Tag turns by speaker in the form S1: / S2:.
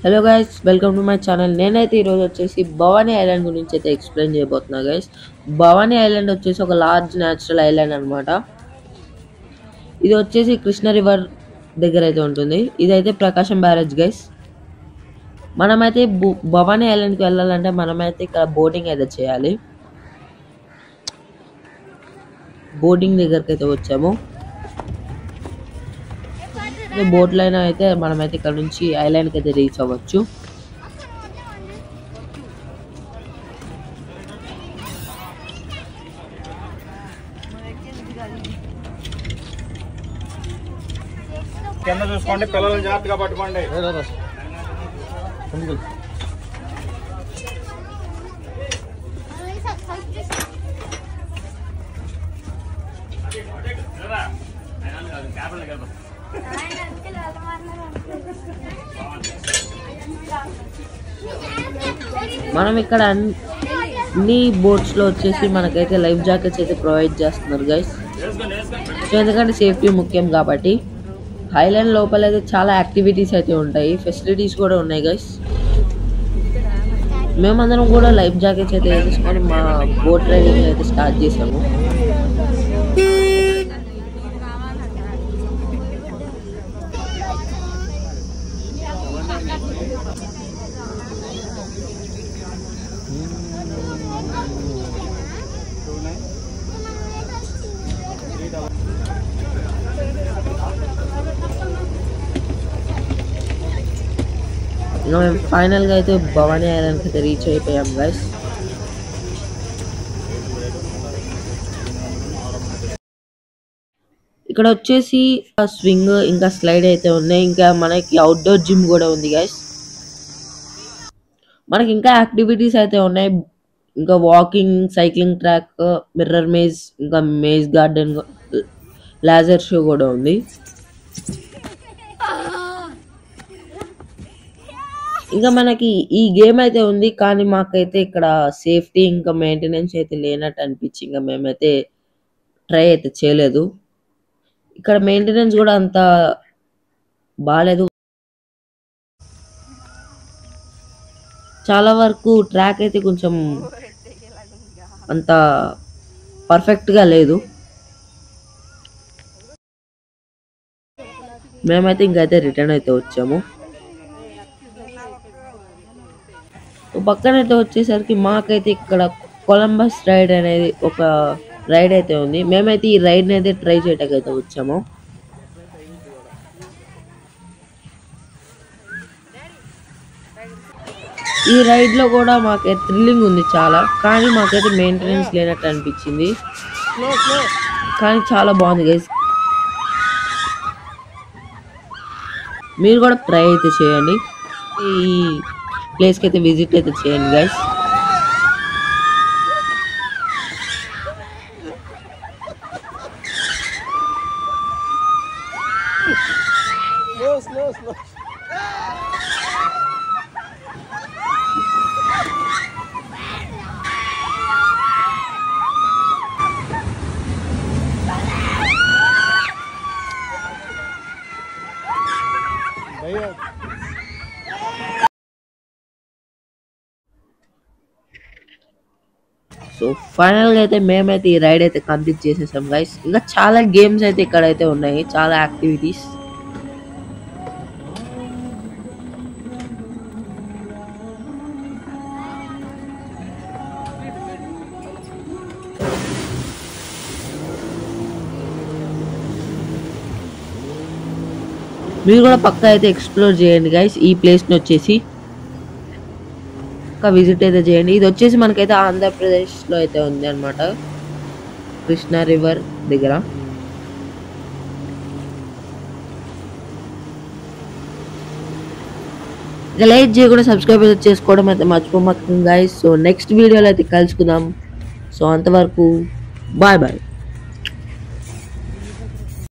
S1: Hello guys, welcome to my channel. నేనైతే ఈరోజు వచ్చేసి భవానీ ఐలాండ్ గురించి అయితే ఎక్స్ప్లెయిన్ చేయబోతున్నా గైస్. భవానీ ఐలాండ్ వచ్చేసి ఒక లార్జ్ న్యాచురల్ ఐలాండ్ అనమాట. ఇది వచ్చేసి కృష్ణ రివర్ దగ్గర అయితే ఉంటుంది. ఇదైతే ప్రకాశం బ్యారేజ్ గైస్. మనమైతే భవానీ ఐలాండ్కి వెళ్ళాలంటే మనమైతే ఇక్కడ బోటింగ్ అయితే చేయాలి. బోటింగ్ దగ్గరికి అయితే వచ్చాము. బోట్ లైన్ అయితే మనమైతే ఇక్కడ నుంచి ఐలాండ్కి అయితే రీచ్ అవ్వచ్చు.
S2: కింద చూసుకోండి, పిల్లలను జాగ్రత్తగా పట్టుకోండి.
S1: మనం ఇక్కడ అన్ని బోట్స్ లో వచ్చేసి మనకైతే లైఫ్ జాకెట్స్ అయితే ప్రొవైడ్ చేస్తున్నారు గైస్. సో ఎందుకంటే సేఫ్టీ ముఖ్యం కాబట్టి ఐలాండ్ లోపల అయితే చాలా యాక్టివిటీస్ అయితే ఉంటాయి, ఫెసిలిటీస్ కూడా ఉన్నాయి గైస్. మేమందరం కూడా లైఫ్ జాకెట్స్ అయితే వేసుకొని మా బోట్ రైడింగ్ అయితే స్టార్ట్ చేసాము. ఇంకా మేము ఫైనల్గా అయితే భవానీ ఐలాండ్కి అయితే రీచ్ అయిపోయాం గైస్. ఇక్కడ వచ్చేసి స్వింగ్ ఇంకా స్లైడ్ అయితే ఉన్నాయి. ఇంకా మనకి అవుట్డోర్ జిమ్ కూడా ఉంది గైస్. మనకి ఇంకా యాక్టివిటీస్ అయితే ఉన్నాయి. ఇంకా walking, cycling track, mirror maze, ఇంకా మేజ్ గార్డెన్, లేజర్ షో కూడా ఉంది. ఇంకా మనకి ఈ గేమ్ అయితే ఉంది, కానీ మాకైతే ఇక్కడ సేఫ్టీ ఇంకా మెయింటెనెన్స్ అయితే లేనట్టు అనిపించి ఇంకా మేమైతే ట్రై అయితే చేయలేదు. ఇక్కడ మెయింటెనెన్స్ కూడా అంత బాగాలేదు. చాలా వరకు ట్రాక్ అయితే కొంచెం అంత పర్ఫెక్ట్గా లేదు. మేమైతే ఇంకైతే రిటర్న్ అయితే వచ్చాము. పక్కన అయితే వచ్చేసరికి మాకైతే ఇక్కడ కొలంబస్ రైడ్ అనేది ఒక రైడ్ అయితే ఉంది. మేమైతే ఈ రైడ్ని అయితే ట్రై చేయడానికి అయితే వచ్చాము. ఈ రైడ్లో కూడా మాకైతే థ్రిల్లింగ్ ఉంది చాలా, కానీ మాకైతే మెయింటెనెన్స్ లేనట్టు అనిపించింది. కానీ చాలా బాగుంది గైస్. మీరు కూడా ట్రై అయితే చేయండి, ఈ ప్లేస్కి అయితే విజిట్ అయితే చేయండి గైస్. సో ఫైనల్గా అయితే మేమైతే ఈ రైడ్ అయితే కంప్లీట్ చేసేసాం గైస్. ఇంకా చాలా గేమ్స్ అయితే ఇక్కడైతే ఉన్నాయి, చాలా యాక్టివిటీస్. మీరు కూడా పక్కా అయితే ఎక్స్ప్లోర్ చేయండి గైస్. ఈ ప్లేస్ని వచ్చేసి పక్కా విజిట్ అయితే చేయండి. ఇది వచ్చేసి మనకైతే ఆంధ్రప్రదేశ్లో అయితే ఉంది అనమాట, కృష్ణా రివర్ దగ్గర. ఇక లైక్ చేయకుండా సబ్స్క్రైబ్ అయితే చేసుకోవడం అయితే మర్చిపోమాకండి గైస్. సో నెక్స్ట్ వీడియోలో అయితే కలుసుకుందాం. సో అంతవరకు బాయ్ బాయ్.